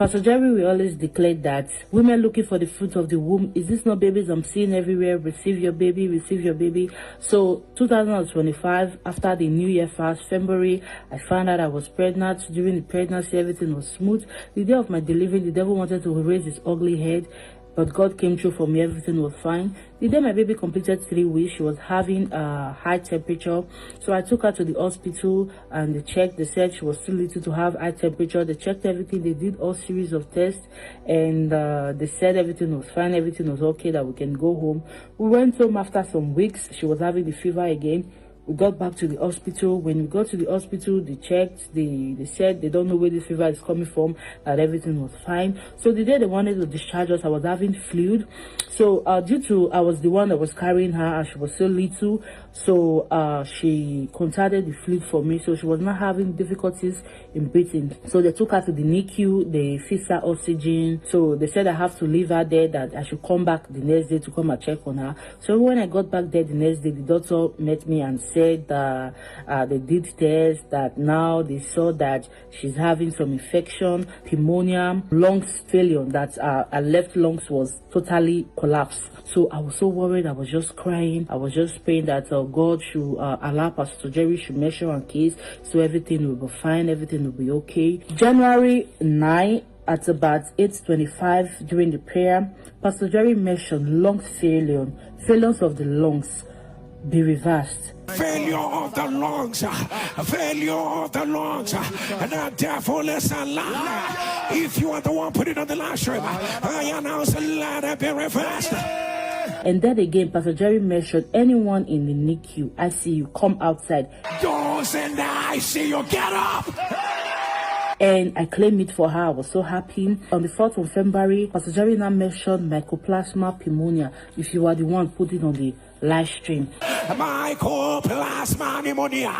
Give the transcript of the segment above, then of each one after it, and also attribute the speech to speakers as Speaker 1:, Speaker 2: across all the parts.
Speaker 1: Pastor Jerry will always declare that women looking for the fruit of the womb, is this not babies I'm seeing everywhere? Receive your baby, receive your baby. So 2025, after the New Year fast, February, I found out I was pregnant. During the pregnancy, everything was smooth. The day of my delivery, the devil wanted to raise his ugly head, but God came through for me. Everything was fine. The day my baby completed 3 weeks, she was having a high temperature. So I took her to the hospital and they checked. They said she was too little to have high temperature. They checked everything. They did all series of tests and they said everything was fine. Everything was okay, that we can go home. We went home after some weeks. She was having the fever again. We got back to the hospital. When we got to the hospital, they checked. They said they don't know where the fever is coming from, that everything was fine. So the day they wanted to discharge us, I was having fluid. So due to I was the one that was carrying her and she was so little, so she contacted the fluid for me. So she was not having difficulties in breathing. So they took her to the NICU. They fixed her oxygen. So they said I have to leave her there, that I should come back the next day to come and check on her. So when I got back there the next day, the doctor met me and said they did tests, that now they saw that she's having some infection, pneumonia, lungs failure, that her left lungs was totally collapsed. So I was so worried. I was just crying. I was just praying that God should allow Pastor Jerry should measure her case, so everything will be fine, everything will be okay. January 9, at about 8:25 during the prayer, Pastor Jerry mentioned lungs failure, failures of the lungs be reversed.
Speaker 2: Failure of the lungs, failure of the lungs, and the devil is a lie. If you are the one, put it on the live stream. I announce let it be reversed.
Speaker 1: And then again, Pastor Jerry mentioned anyone in the NICU, ICU, come outside.
Speaker 2: Those in the ICU, get up!
Speaker 1: And I claimed it for her. I was so happy. On the 4th of February, Pastor Jerry now mentioned mycoplasma pneumonia. If you are the one, put it on the live stream.
Speaker 2: Mycoplasma pneumonia.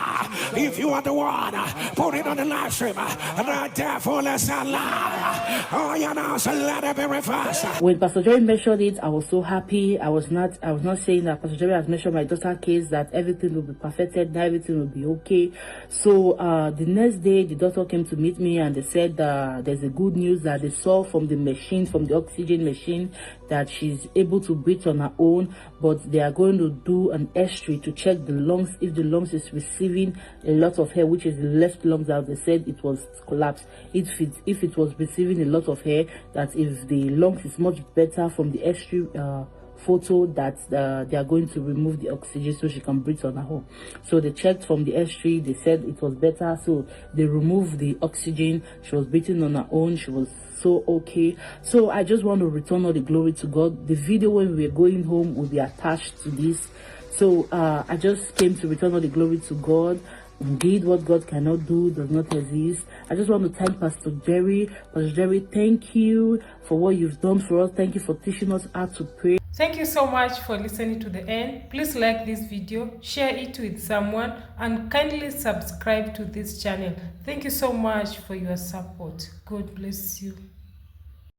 Speaker 2: If you are the one, put it on the live stream. The devil is a liar. Oh, you know, so let it be reversed.
Speaker 1: When Pastor Jerry mentioned it, I was so happy. I was not saying that Pastor Jerry has mentioned my daughter's case, that everything will be perfected, that everything will be okay. So the next day, the doctor came to meet me and they said there's a good news that they saw from the machine, from the oxygen machine, that she's able to breathe on her own, but they are going to do an X-ray to check the lungs, if the lungs is receiving a lot of air, which is the left lungs that they said it was collapsed. If it was receiving a lot of air, that if the lungs is much better from the X-ray photo, that they are going to remove the oxygen so she can breathe on her own. So they checked from the X-ray, they said it was better, so they removed the oxygen. She was breathing on her own. She was so okay. So I just want to return all the glory to God. The video when we're going home will be attached to this. So I just came to return all the glory to God. Indeed, what God cannot do does not exist. I just want to thank Pastor Jerry. Pastor Jerry, thank you for what you've done for us. Thank you for teaching us how to pray.
Speaker 3: Thank you so much for listening to the end. Please like this video, share it with someone, and kindly subscribe to this channel. Thank you so much for your support. God bless you.